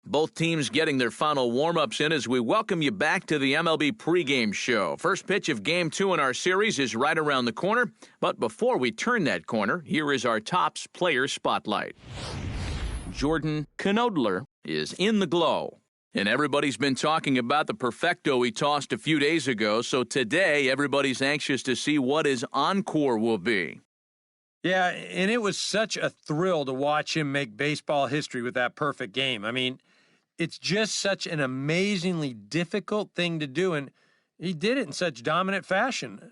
Both teams getting their final warm-ups in as we welcome you back to the MLB pregame show. First pitch of Game 2 in our series is right around the corner. But before we turn that corner, here is our Topps Player Spotlight. Jordan Knodler is in the glow. And everybody's been talking about the perfecto he tossed a few days ago, so today everybody's anxious to see what his encore will be. Yeah, and it was such a thrill to watch him make baseball history with that perfect game. I mean, it's just such an amazingly difficult thing to do, and he did it in such dominant fashion.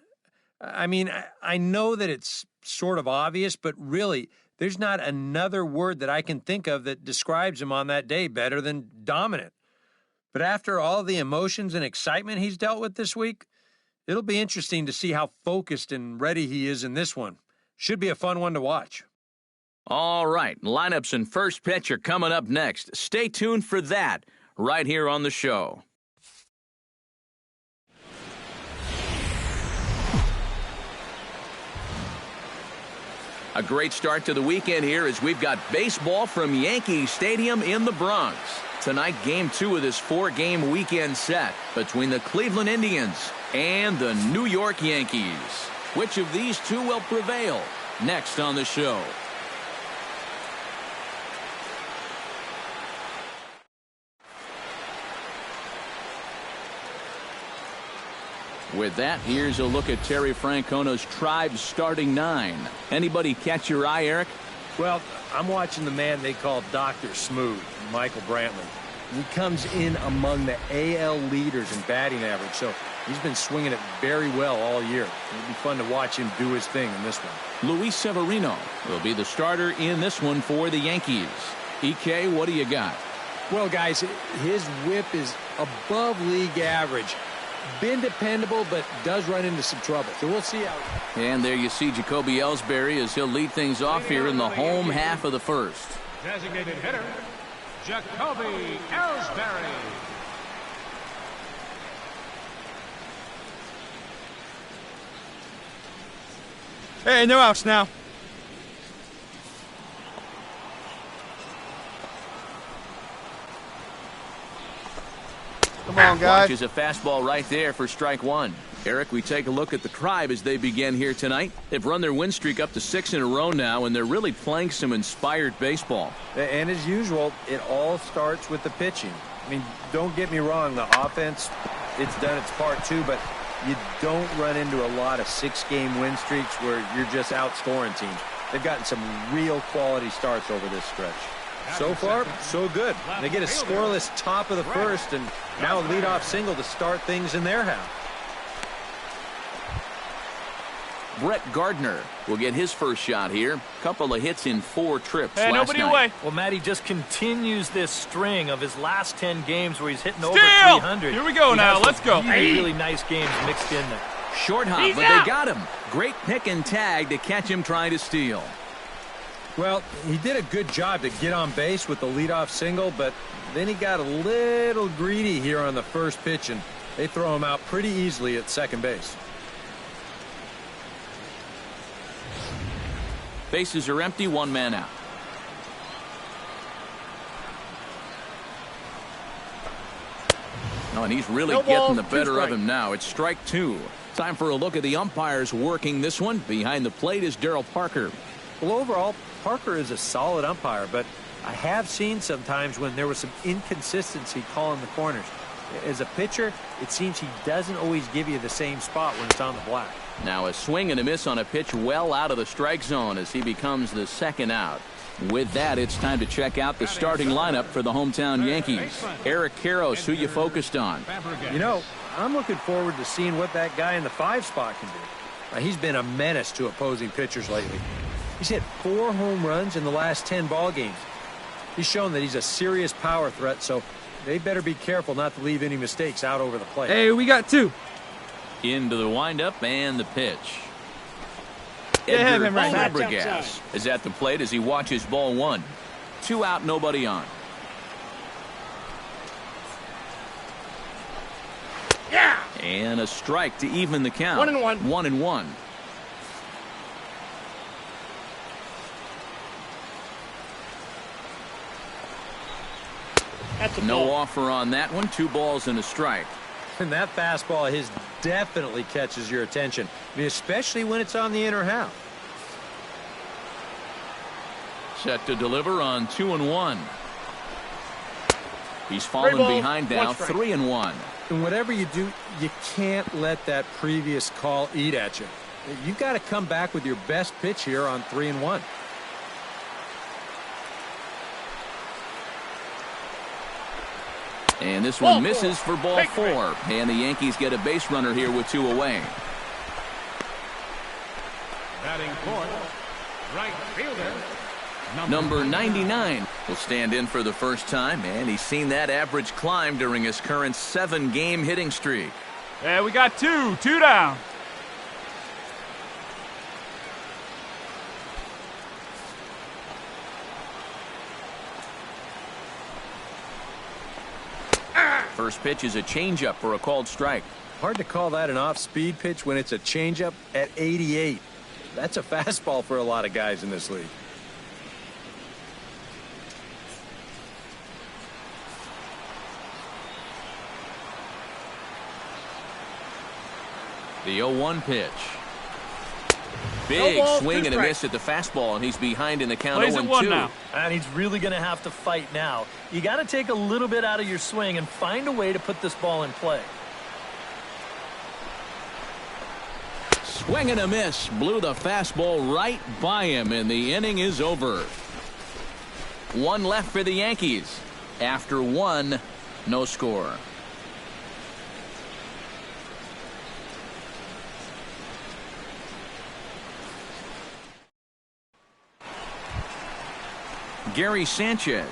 I mean, I know that it's sort of obvious, but really, there's not another word that I can think of that describes him on that day better than dominant. But after all the emotions and excitement he's dealt with this week, it'll be interesting to see how focused and ready he is in this one. Should be a fun one to watch. All right, lineups and first pitch are coming up next. Stay tuned for that right here on the show. A great start to the weekend here as we've got baseball from Yankee Stadium in the Bronx. Tonight, Game 2 of this 4-game weekend set between the Cleveland Indians and the New York Yankees. Which of these two will prevail? Next on the show. With that, here's a look at Terry Francona's Tribe's starting 9. Anybody catch your eye, Eric? Well, I'm watching the man they call Dr. Smooth, Michael Brantley. He comes in among the AL leaders in batting average, so he's been swinging it very well all year. It'll be fun to watch him do his thing in this one. Luis Severino will be the starter in this one for the Yankees. EK, what do you got? Well, guys, his whip is above league average. Been dependable, but does run into some trouble. So we'll see how. And there you see Jacoby Ellsbury as he'll lead things off here in the home half of the first. Designated hitter, Jacoby Ellsbury. Hey, no outs now. Come on, guys. Watches a fastball right there for strike one. Eric, we take a look at the Tribe as they begin here tonight. They've run their win streak up to 6 in a row now, and they're really playing some inspired baseball. And as usual, it all starts with the pitching. I mean, don't get me wrong, the offense, it's done its part too, but you don't run into a lot of 6-game win streaks where you're just outscoring teams. They've gotten some real quality starts over this stretch. So far, so good. They get a scoreless top of the first, and now a leadoff single to start things in their half. Brett Gardner will get his first shot here. Couple of hits in 4 trips Hey, last nobody night. away. Well, Matty just continues this string of his last 10 games where he's hitting over Steal! 300. Here we go He now. has Let's go. some really nice games mixed in there. Short hop, but they got him. Great pick and tag to catch him trying to steal. Well, he did a good job to get on base with the leadoff single, but then he got a little greedy here on the first pitch, and they throw him out pretty easily at second base. Bases are empty, 1 man out. Oh, and he's really getting the better of him now. It's strike 2. Time for a look at the umpires working this one. Behind the plate is Darryl Parker. Well, overall, Parker is a solid umpire, but I have seen sometimes when there was some inconsistency calling the corners. As a pitcher, it seems he doesn't always give you the same spot when it's on the black. Now a swing and a miss on a pitch well out of the strike zone as he becomes the second out. With that, it's time to check out the starting lineup for the hometown Yankees. Eric Karros, who you focused on? You know, I'm looking forward to seeing what that guy in the 5 spot can do. He's been a menace to opposing pitchers lately. He's hit 4 home runs in the last 10 ball games. He's shown that he's a serious power threat, so they better be careful not to leave any mistakes out over the plate. Hey, we got 2. Into the windup and the pitch. Yeah, Edgar him right now. Fabregas is at the plate as he watches ball 1. 2 out, nobody on. Yeah! And a strike to even the count. 1-1. 1-1. At No offer on that one. 2 balls and a strike. And that fastball of his definitely catches your attention. I mean, especially when it's on the inner half. Set to deliver on 2-1. He's fallen behind now, 3-1. And whatever you do, you can't let that previous call eat at you. You've got to come back with your best pitch here on 3-1. And this one misses for ball 4. And the Yankees get a base runner here with 2 away. Batting fourth, right fielder, Number 99 will stand in for the first time, and he's seen that average climb during his current 7-game hitting streak. Yeah, we got 2 down. First pitch is a changeup for a called strike. Hard to call that an off-speed pitch when it's a changeup at 88. That's a fastball for a lot of guys in this league. The 0-1 pitch. Big swing and a miss at the fastball, and he's behind in the count 0-2 now. And he's really going to have to fight now. You got to take a little bit out of your swing and find a way to put this ball in play. Swing and a miss. Blew the fastball right by him, and the inning is over. 1 left for the Yankees. After 1, no score. Gary Sanchez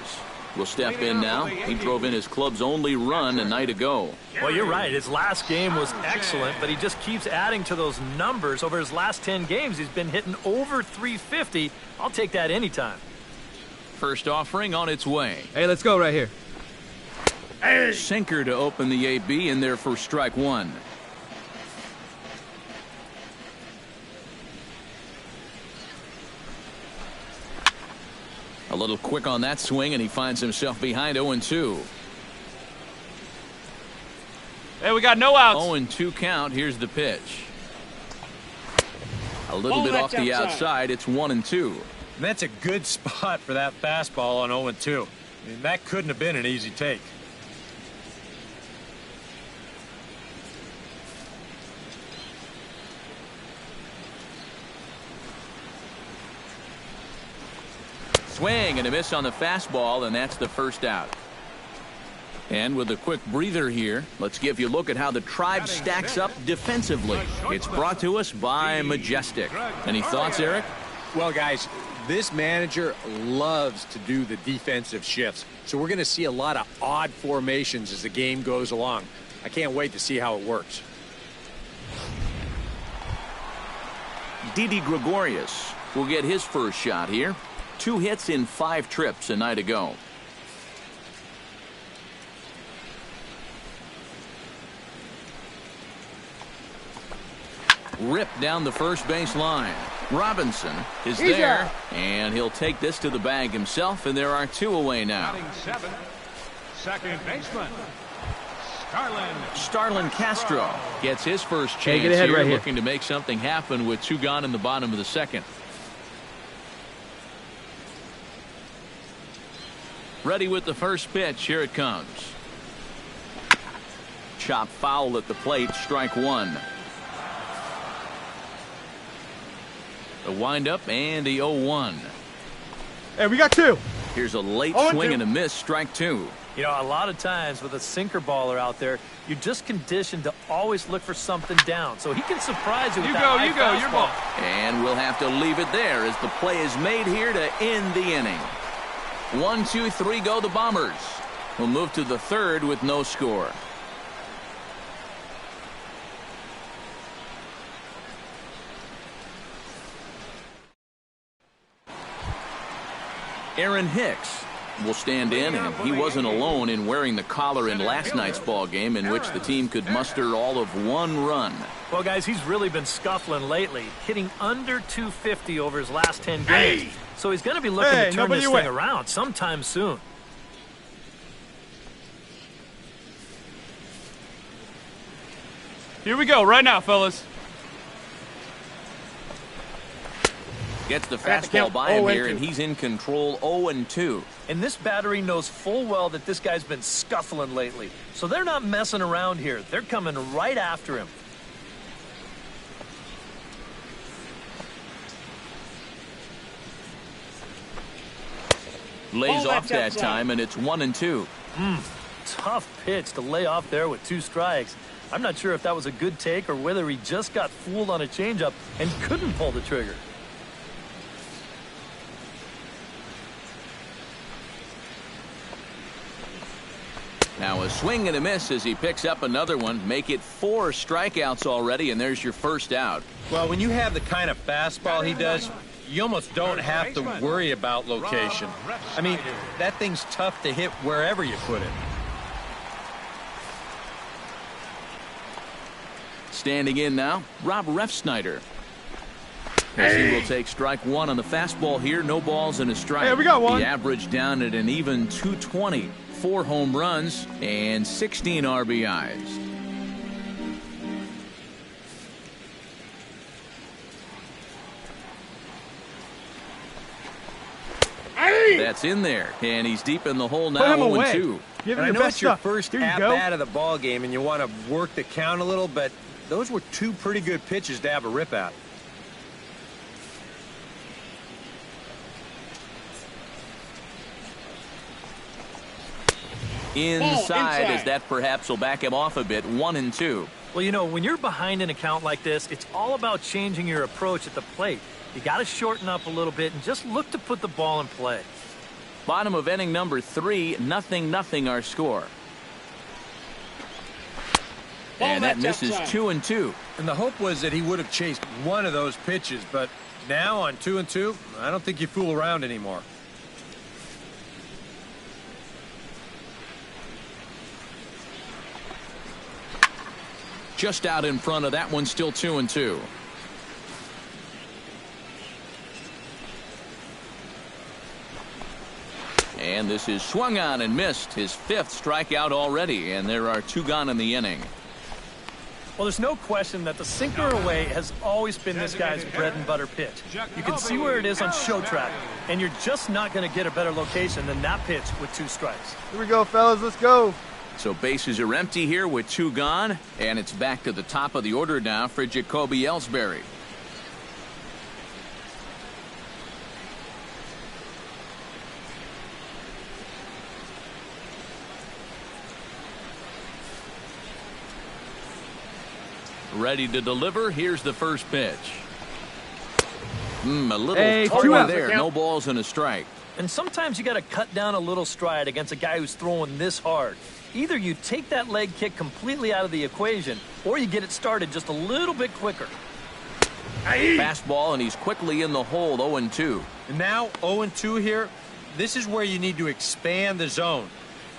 will step in now. He drove in his club's only run a night ago. Well, you're right. His last game was excellent, but he just keeps adding to those numbers. Over his last 10 games, he's been hitting over 350. I'll take that anytime. First offering on its way. Hey, let's go right here. Sinker to open the AB in there for strike 1. A little quick on that swing, and he finds himself behind 0-2. Hey, we got no outs. 0-2 count. Here's the pitch. A little bit off the outside. It's 1-2. And that's a good spot for that fastball on 0-2. I mean, that couldn't have been an easy take. Swing and a miss on the fastball, and that's the first out. And with a quick breather here, let's give you a look at how the Tribe stacks up defensively. It's brought to us by Majestic. Any thoughts, Eric? Well, guys, this manager loves to do the defensive shifts. So we're going to see a lot of odd formations as the game goes along. I can't wait to see how it works. Didi Gregorius will get his first shot here. 2 hits in 5 trips a night ago. Ripped down the first base line. Robinson is there, and he'll take this to the bag himself, and there are 2 away now. batting 7th, second baseman, Starlin Castro gets his first chance get ahead here, right here. looking to make something happen with 2 gone in the bottom of the second. Ready with the first pitch. Here it comes. Chop foul at the plate. Strike 1. The windup and the 0-1. Hey, we got 2. Here's a late swing and a miss. Strike 2. You know, a lot of times with a sinker baller out there, you're just conditioned to always look for something down. So he can surprise you with that high fastball. Your ball. And we'll have to leave it there as the play is made here to end the inning. 1, 2, 3 go the Bombers. We'll move to the third with no score. Aaron Hicks will stand in, and he wasn't alone in wearing the collar in last night's ball game, in which the team could muster all of 1 run. Well, guys, he's really been scuffling lately, hitting under 250 over his last 10 games. So he's going to be looking to turn this thing around sometime soon. Here we go, right now, fellas. Gets the fastball by him here, and he's in control 0-2. And this battery knows full well that this guy's been scuffling lately. So they're not messing around here. They're coming right after him. Lays off that time, and it's 1-2. Tough pitch to lay off there with 2 strikes. I'm not sure if that was a good take or whether he just got fooled on a changeup and couldn't pull the trigger. Now a swing and a miss as he picks up another one. Make it 4 strikeouts already, and there's your first out. Well, when you have the kind of fastball he does, you almost don't have to worry about location. I mean, that thing's tough to hit wherever you put it. Standing in now, Rob Refsnyder. As he will take strike 1 on the fastball here. No balls and a strike. Hey, we got one. The average down at an even 220. 4 home runs and 16 RBIs. That's in there, and he's deep in the hole now. 0-2. Give And I him know your it's best your stuff. first Here you at go. bat of the ball game, and you want to work the count a little, but those were 2 pretty good pitches to have a rip at. Inside, as that perhaps will back him off a bit. 1-2. Well, you know, when you're behind in a count like this, it's all about changing your approach at the plate. You got to shorten up a little bit and just look to put the ball in play. Bottom of inning number 3, 0-0 our score. And that misses 2-2. And the hope was that he would have chased one of those pitches, but now on 2-2, I don't think you fool around anymore. Just out in front of that one, still 2-2. And this is swung on and missed. His 5th strikeout already, and there are 2 gone in the inning. Well, there's no question that the sinker away has always been this guy's bread and butter pitch. You can see where it is on show track, and you're just not going to get a better location than that pitch with 2 strikes. Here we go, fellas. Let's go. So bases are empty here with 2 gone, and it's back to the top of the order now for Jacoby Ellsbury. Ready to deliver. Here's the first pitch. A little target there. No balls and a strike. And sometimes you got to cut down a little stride against a guy who's throwing this hard. Either you take that leg kick completely out of the equation, or you get it started just a little bit quicker. Fastball, and he's quickly in the hole. 0-2. And now 0-2 here, this is where you need to expand the zone.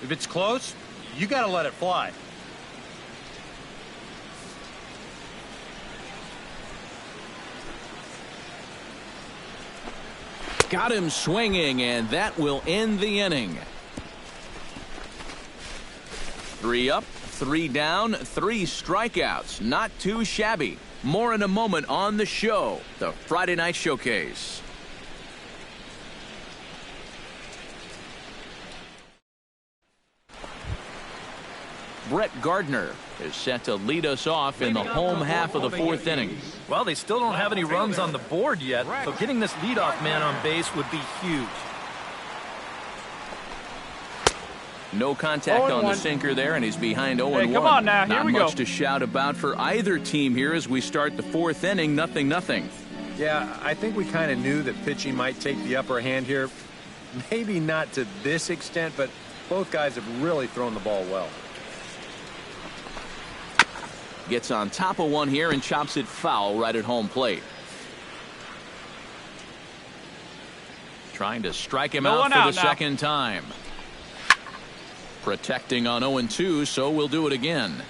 If it's close, you got to let it fly. Got him swinging, and that will end the inning. 3 up, 3 down, 3 strikeouts. Not too shabby. More in a moment on the show, the Friday Night Showcase. Brett Gardner is set to lead us off in the home half of the 4th inning. Well, they still don't have any runs on the board yet, so getting this leadoff man on base would be huge. No contact on the sinker there, and he's behind 0-1. Hey, come on now. Here Not we much go. to shout about for either team here as we start the 4th inning. 0-0. Yeah, I think we kind of knew that pitching might take the upper hand here. Maybe not to this extent, but both guys have really thrown the ball well. Gets on top of one here and chops it foul right at home plate. Trying to strike him out for the second time. Protecting on 0-2, so we'll do it again.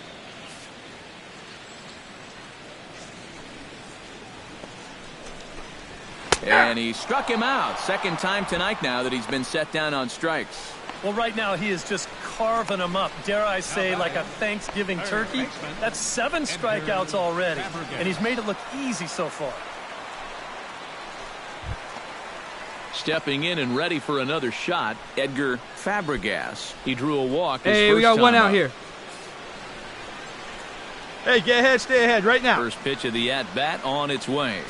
And he struck him out. Second time tonight now that he's been set down on strikes. Well, right now he is just carving them up, dare I say, like a Thanksgiving turkey. That's 7 strikeouts already, and he's made it look easy so far. Stepping in and ready for another shot, Edgar Fabregas. He drew a walk. Hey, we got one out here. Hey, get ahead, stay ahead right now. First pitch of the at-bat on its way.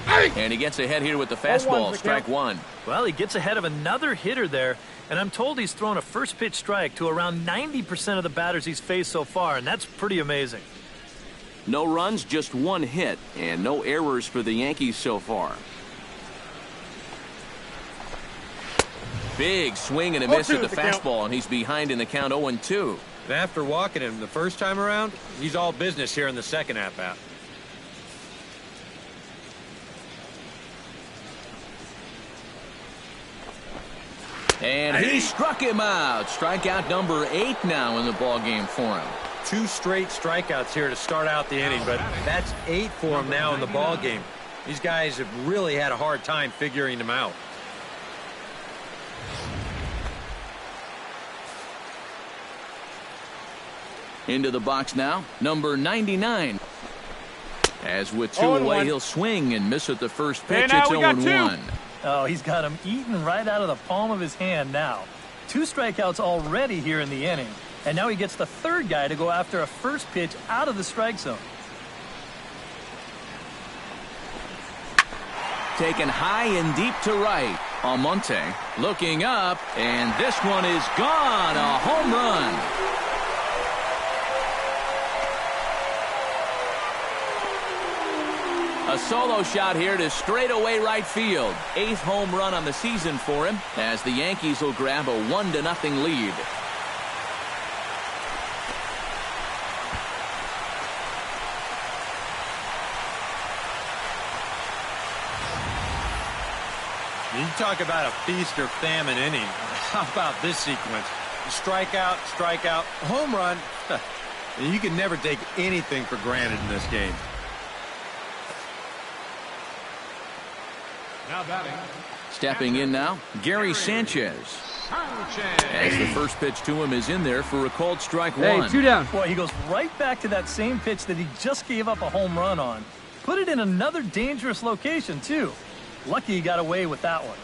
And he gets ahead here with the fastball, strike one. Well, he gets ahead of another hitter there, and I'm told he's thrown a first pitch strike to around 90% of the batters he's faced so far, and that's pretty amazing. No runs, just 1 hit, and no errors for the Yankees so far. Big swing and a miss at the fastball, and he's behind in the count 0-2. And after walking him the first time around, he's all business here in the second at-bat. And he struck him out. Strikeout number 8 now in the ballgame for him. 2 straight strikeouts here to start out the inning, but that's 8 for him now in the ballgame. These guys have really had a hard time figuring him out. Into the box now, number 99. As with 2 away, he'll swing and miss at the first pitch. It's 0-1. Oh, he's got him eaten right out of the palm of his hand now. 2 strikeouts already here in the inning, and now he gets the third guy to go after a first pitch out of the strike zone. Taken high and deep to right. Almonte looking up, and this one is gone. A home run. A solo shot here to straightaway right field. 8th home run on the season for him, as the Yankees will grab a 1-0 lead. You talk about a feast or famine inning. How about this sequence? Strikeout, strikeout, home run. You can never take anything for granted in this game. Now batting. Stepping in now, Gary Sanchez. As the first pitch to him is in there for a called strike one. Hey, 2 down. Boy, he goes right back to that same pitch that he just gave up a home run on. Put it in another dangerous location, too. Lucky he got away with that one.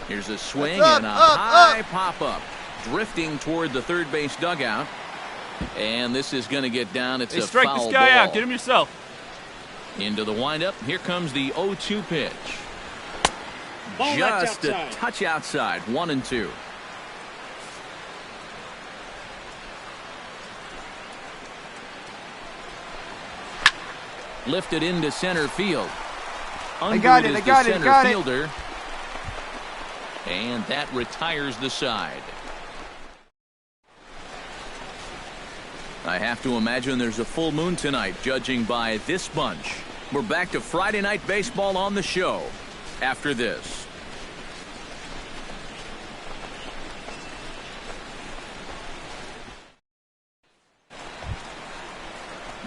Here's a swing and a high pop-up. Drifting toward the third base dugout. And this is going to get down. It's a strike foul this guy ball. out. Get him yourself. Into the windup. Here comes the 0-2 pitch. Just a touch outside. 1-2. Lifted into center field. I got it. Fielder. And that retires the side. I have to imagine there's a full moon tonight, judging by this bunch. We're back to Friday Night Baseball on the show after this.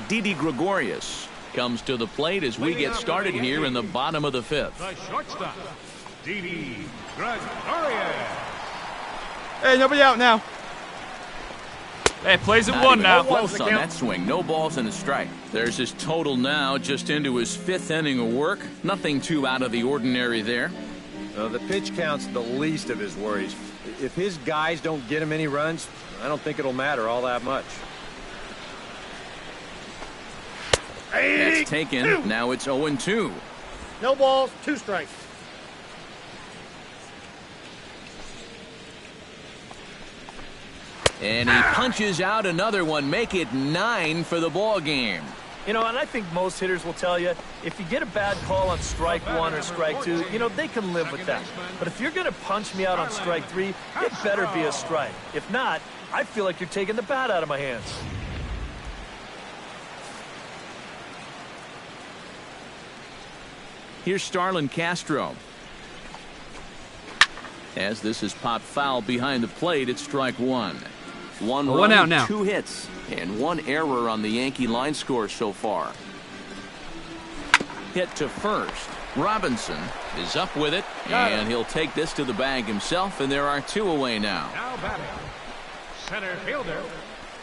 Didi Gregorius comes to the plate as we get started here in the bottom of the 5th. The shortstop, Didi Gregorius. Hey, nobody out now. Hey, plays at Not 1 even now. close on that swing. No balls and a strike. There's his total now, just into his 5th inning of work. Nothing too out of the ordinary there. The pitch count's the least of his worries. If his guys don't get him any runs, I don't think it'll matter all that much. That's taken. Now it's 0-2. No balls, 2 strikes. And he punches out another one. Make it 9 for the ball game. You know, and I think most hitters will tell you, if you get a bad call on strike 1 or strike 2, you know, they can live with that. But if you're going to punch me out on strike 3, it better be a strike. If not, I feel like you're taking the bat out of my hands. Here's Starlin Castro. As this is popped foul behind the plate, it's strike 1. One run, out now. 2 hits, and 1 error on the Yankee line score so far. hit to first. Robinson is up with it, and he'll take this to the bag himself, and there are 2 away now. Now batting, center fielder,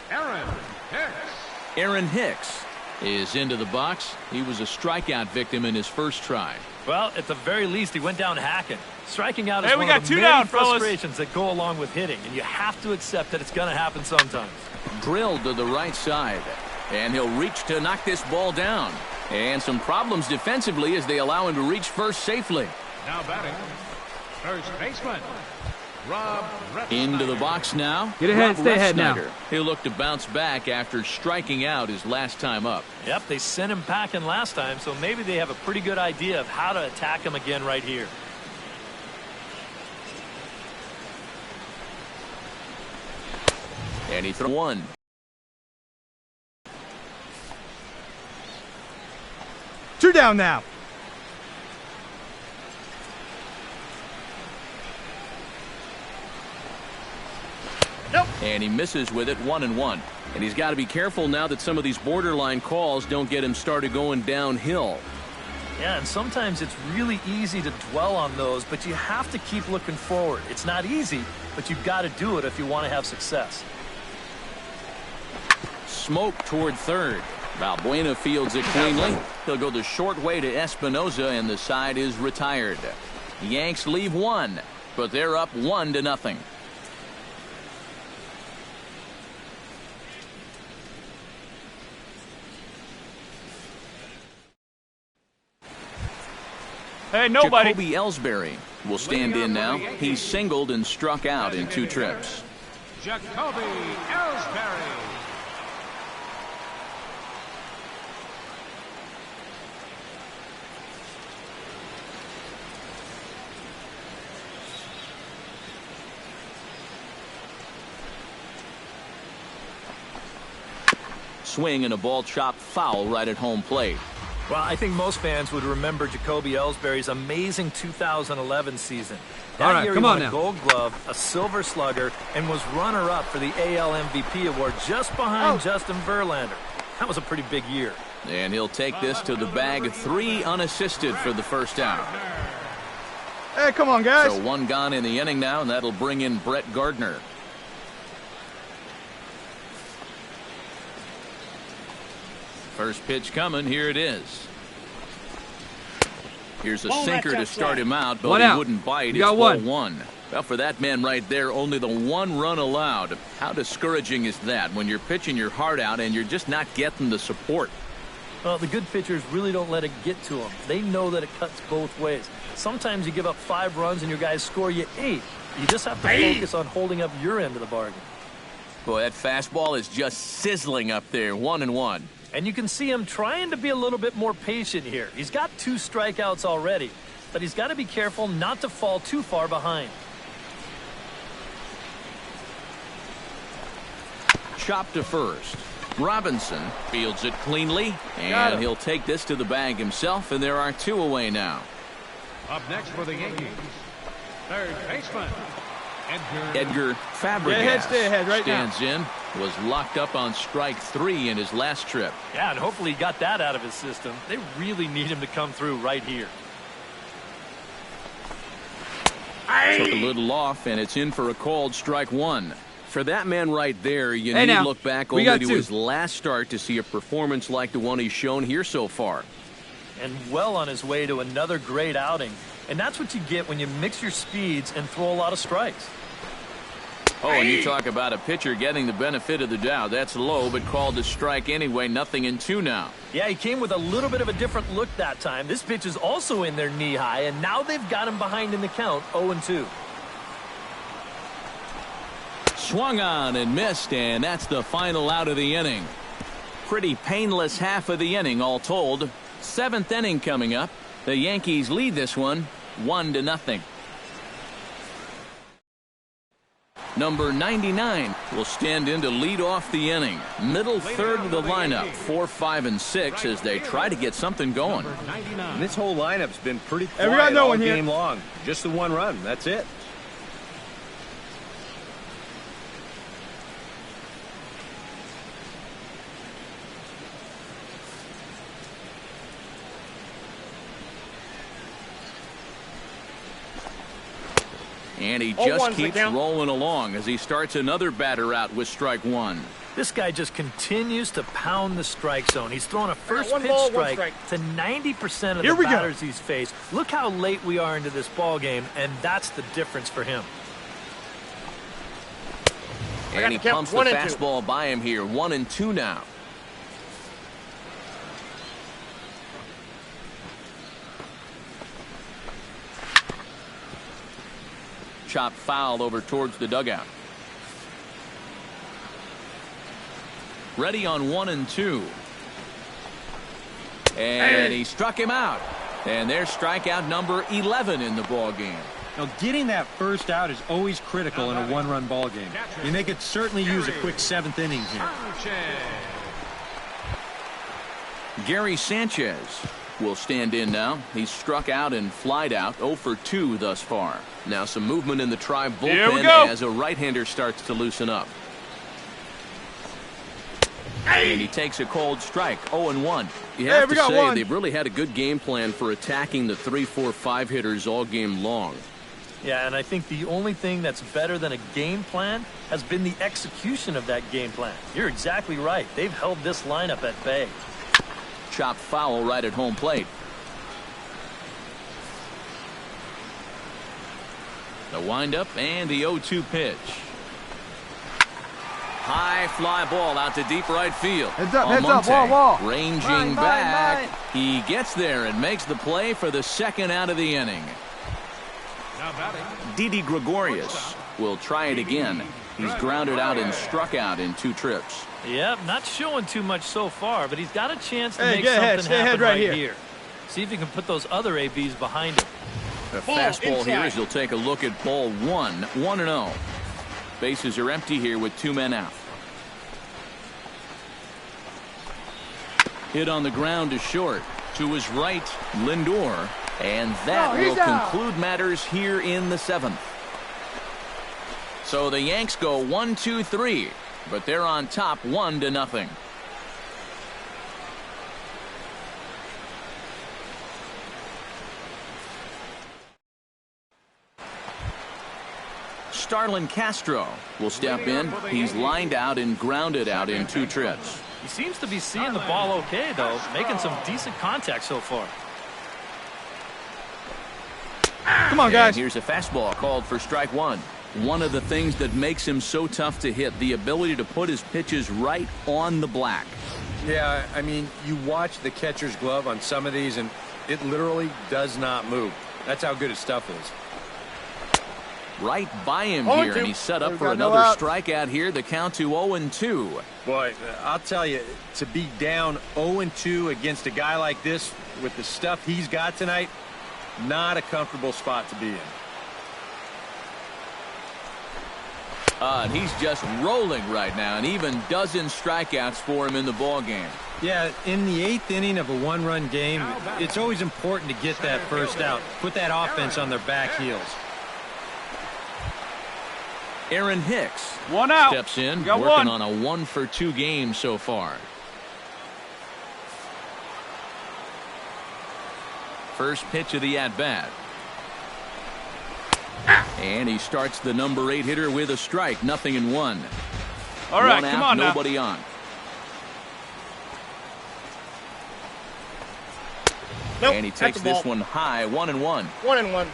Aaron Hicks. Aaron Hicks is into the box. He was a strikeout victim in his first try. Well, at the very least, he went down hacking. Striking out is Hey, we one got of the 2 many down, fellas. frustrations that go along with hitting, and you have to accept that it's going to happen sometimes. Drilled to the right side, and he'll reach to knock this ball down. And some problems defensively as they allow him to reach first safely. Now batting, first baseman, Rob Refsnyder. Into the box now. Get ahead, Rob stay ahead now. Refsnyder. He'll look to bounce back after striking out his last time up. Yep, they sent him packing last time, so maybe they have a pretty good idea of how to attack him again right here. And he threw one. Two down now. And he misses with it, 1-1. And he's got to be careful now that some of these borderline calls don't get him started going downhill. Yeah, and sometimes it's really easy to dwell on those, but you have to keep looking forward. It's not easy, but you've got to do it if you want to have success. Smoke toward third. Valbuena fields it cleanly. He'll go the short way to Espinoza, and the side is retired. The Yanks leave one, but they're up 1-0. Hey, nobody. Jacoby Ellsbury will stand in now. He's singled and struck out in 2 trips. Jacoby Ellsbury. Swing and a ball chopped foul right at home plate. Well, I think most fans would remember Jacoby Ellsbury's amazing 2011 season. That All right, year come he on won a now. Gold Glove, a Silver Slugger, and was runner-up for the AL MVP award just behind Justin Verlander. That was a pretty big year. And he'll take this to the bag, 3 unassisted for the first out. Hey, come on, guys. So 1 gone in the inning now, and that'll bring in Brett Gardner. First pitch coming. Here it is. Here's a Ball sinker to matchup start him out, but One he out. wouldn't bite. You It's got ball one. 1. Well, for that man right there, only the 1 run allowed. How discouraging is that when you're pitching your heart out and you're just not getting the support? Well, the good pitchers really don't let it get to them. They know that it cuts both ways. Sometimes you give up 5 runs and your guys score you 8. You just have to focus on holding up your end of the bargain. Boy, that fastball is just sizzling up there, 1-1. And you can see him trying to be a little bit more patient here. He's got 2 strikeouts already, but he's got to be careful not to fall too far behind. Chop to first. Robinson fields it cleanly, and he'll take this to the bag himself, and there are 2 away now. Up next for the Yankees, third baseman, Edgar Fabregas Get ahead, stay ahead right now. stands in. Was locked up on strike 3 in his last trip. Yeah, and hopefully he got that out of his system. They really need him to come through right here. Took a little off, and it's in for a called strike 1. For that man right there, you Hey, need now, to look back we only got to 2. his last start to see a performance like the one he's shown here so far. And well on his way to another great outing. And that's what you get when you mix your speeds and throw a lot of strikes. Oh, and you talk about a pitcher getting the benefit of the doubt. That's low, but called a strike anyway. 0-2 now. Yeah, he came with a little bit of a different look that time. This pitch is also in their knee high, and now they've got him behind in the count, 0-2. Swung on and missed, and that's the final out of the inning. Pretty painless half of the inning, all told. 7th inning coming up. The Yankees lead this one 1-0. Number 99 will stand in to lead off the inning. Middle third of the lineup, 4, 5, and 6 as they try to get something going. And this whole lineup's been pretty Hey, we got quiet no all one here. game long. Just the 1 run. That's it. And he 0-1's just the keeps count. rolling along as he starts another batter out with strike one. This guy just continues to pound the strike zone. He's throwing a first one pitch ball, one strike to 90% of Here the we go. batters he's faced. Look how late we are into this ball game, and that's the difference for him. And he the count, pumps the 1-2. fastball by him here. 1-2 now. Chop foul over towards the dugout. Ready on 1-2. And he struck him out. And there's strikeout number 11 in the ball game. Now, getting that first out is always critical in a one-run ball game. And they could certainly use a quick 7th inning here. Gary Sanchez will stand in now. He's struck out and flied out, 0 for 2 thus far. Now some movement in the Tribe Here we bullpen go. as a right-hander starts to loosen up. And he takes a cold strike, 0-1. You have we to got say one. they've really had a good game plan for attacking the 3, 4, 5 hitters all game long. Yeah, and I think the only thing that's better than a game plan has been the execution of that game plan. You're exactly right. They've held this lineup at bay. Chop foul right at home plate. The windup and the 0-2 pitch. High fly ball out to deep right field. Heads up, Almonte wall. ranging Mine, back. mine. He gets there and makes the play for the second out of the inning. Now batting. Didi Gregorius will try it again. He's grounded out and struck out in 2 trips. Yep, not showing too much so far, but he's got a chance to Hey, make get ahead. something Stay happen ahead right right here. here. See if he can put those other ABs behind him. The Ball fastball here inside. as he'll take a look at ball 1, 1-0. Bases are empty here with 2 men out. Hit on the ground to short. To his right, Lindor. And that will conclude matters here in the 7th. So the Yanks go 1, 2, 3. But they're on top 1-0. Starlin Castro will step in. He's lined out and grounded out in 2 trips. He seems to be seeing the ball okay, though, making some decent contact so far. Come on, guys. And here's a fastball called for strike 1. One of the things that makes him so tough to hit, the ability to put his pitches right on the black. Yeah, I mean, you watch the catcher's glove on some of these, and it literally does not move. That's how good his stuff is. Right by him 0-2. here, and he's set up We've for got no another out. strikeout here. The count to 0-2. Boy, I'll tell you, to be down 0-2 against a guy like this with the stuff he's got tonight, not a comfortable spot to be in. And he's just rolling right now, and even dozen strikeouts for him in the ball game. Yeah, in the 8th inning of a one-run game, it's always important to get that first out, put that offense on their back heels. Aaron Hicks 1 out. steps in, We got working 1. on a 1 for 2 game so far. First pitch of the at-bat. And he starts the number 8 hitter with a strike, 0-1. All right, 1 come out, on now. nobody on. Nope, And he that's takes the ball. this one high, 1-1. 1-1.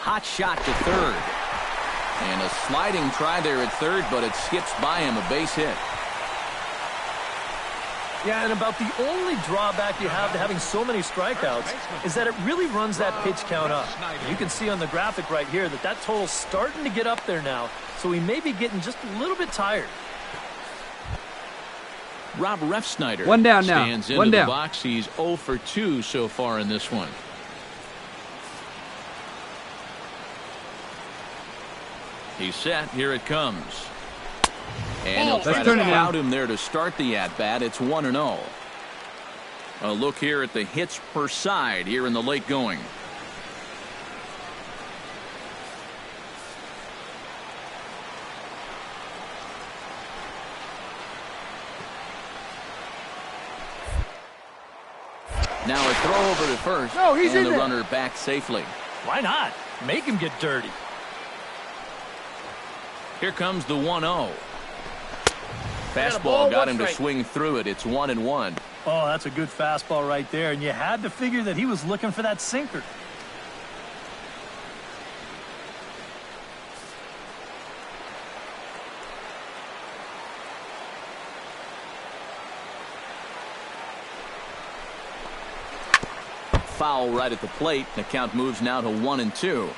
Hot shot to third. And a sliding try there at third, but it skips by him, a base hit. Yeah, and about the only drawback you have to having so many strikeouts is that it really runs that pitch count up. You can see on the graphic right here that that total's starting to get up there now, so he may be getting just a little bit tired. Rob Refsnyder One down now. stands into One the down. box. He's 0 for 2 so far in this one. He's set. Here it comes. And he'll try Let's to turn it now. crowd him there to start the at-bat. It's 1-0. A look here at the hits per side here in the late going. throw over to first. No, he's and in the there. runner back safely. Why not? Make him get dirty. Here comes the 1-0. a Fastball ball, got one him to strike. swing through it. It's 1-1. Oh, that's a good fastball right there, and you had to figure that he was looking for that sinker. Foul right at the plate. The count moves now to 1-2.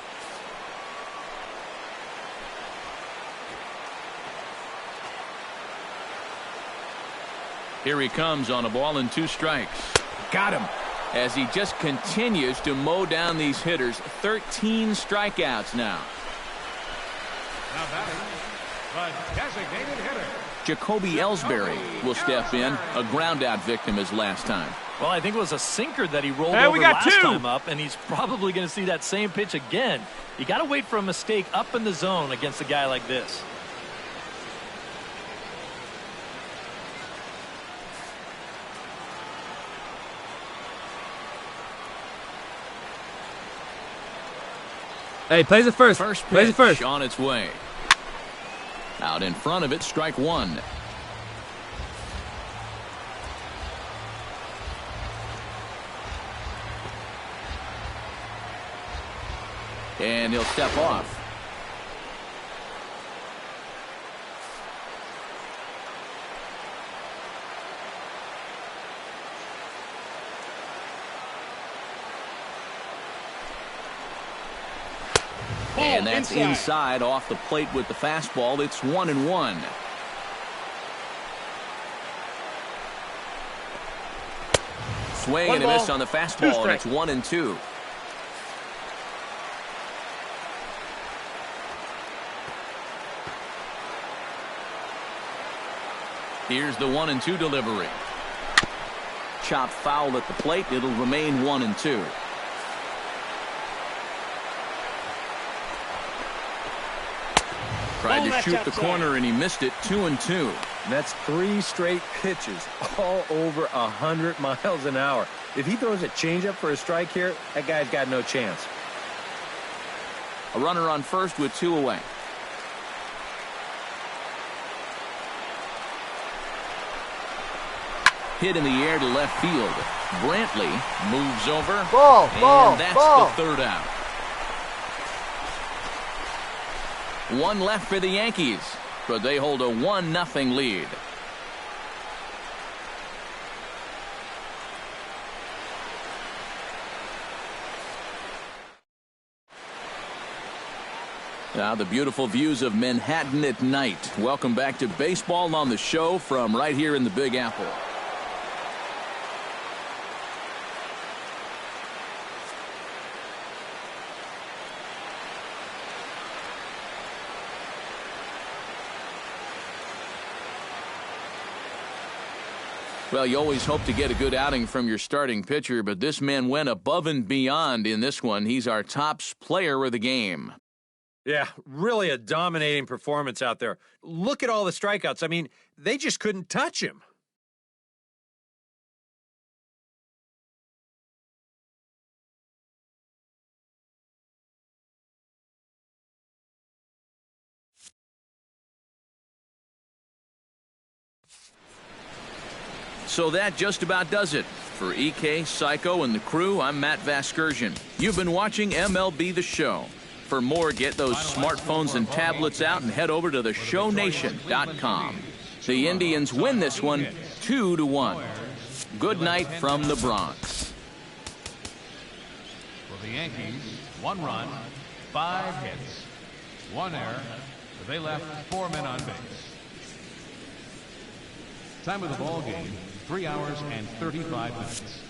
Here he comes on a ball and 2 strikes. Got him. As he just continues to mow down these hitters. 13 strikeouts now. Now batting, the designated hitter. Jacoby Ellsbury will step in. A groundout victim as last time. Well, I think it was a sinker that he rolled Hey, over we got last 2. time up, and he's probably going to see that same pitch again. You got to wait for a mistake up in the zone against a guy like this. Hey, plays it first. First Plays it pitch first. on its way. Out in front of it, strike 1. And he'll step off. And that's inside off the plate with the fastball. It's 1-1. Swing and a miss on the fastball, and it's 1-2. Here's the 1-2 delivery. Chopped foul at the plate. It'll remain 1-2. Tried to shoot the corner and he missed it. 2-2. That's 3 straight pitches, all over 100 miles an hour. If he throws a changeup for a strike here, that guy's got no chance. A runner on first with 2 away. Hit in the air to left field. Brantley moves over. And that's the 3rd out. 1 left for the Yankees, but they hold a 1-0 lead. Now the beautiful views of Manhattan at night. Welcome back to Baseball on the Show from right here in the Big Apple. Well, you always hope to get a good outing from your starting pitcher, but this man went above and beyond in this one. He's our top player of the game. Yeah, really a dominating performance out there. Look at all the strikeouts. I mean, they just couldn't touch him. So that just about does it. For EK, Psycho, and the crew, I'm Matt Vasgersian. You've been watching MLB The Show. For more, get those smartphones and tablets out and head over to theshownation.com. The Indians win this one 2-1. Good night from the Bronx. For the Yankees, 1 run, 5 hits, 1 error. They left 4 men on base. Time of the ball game, 3 hours and 35 minutes.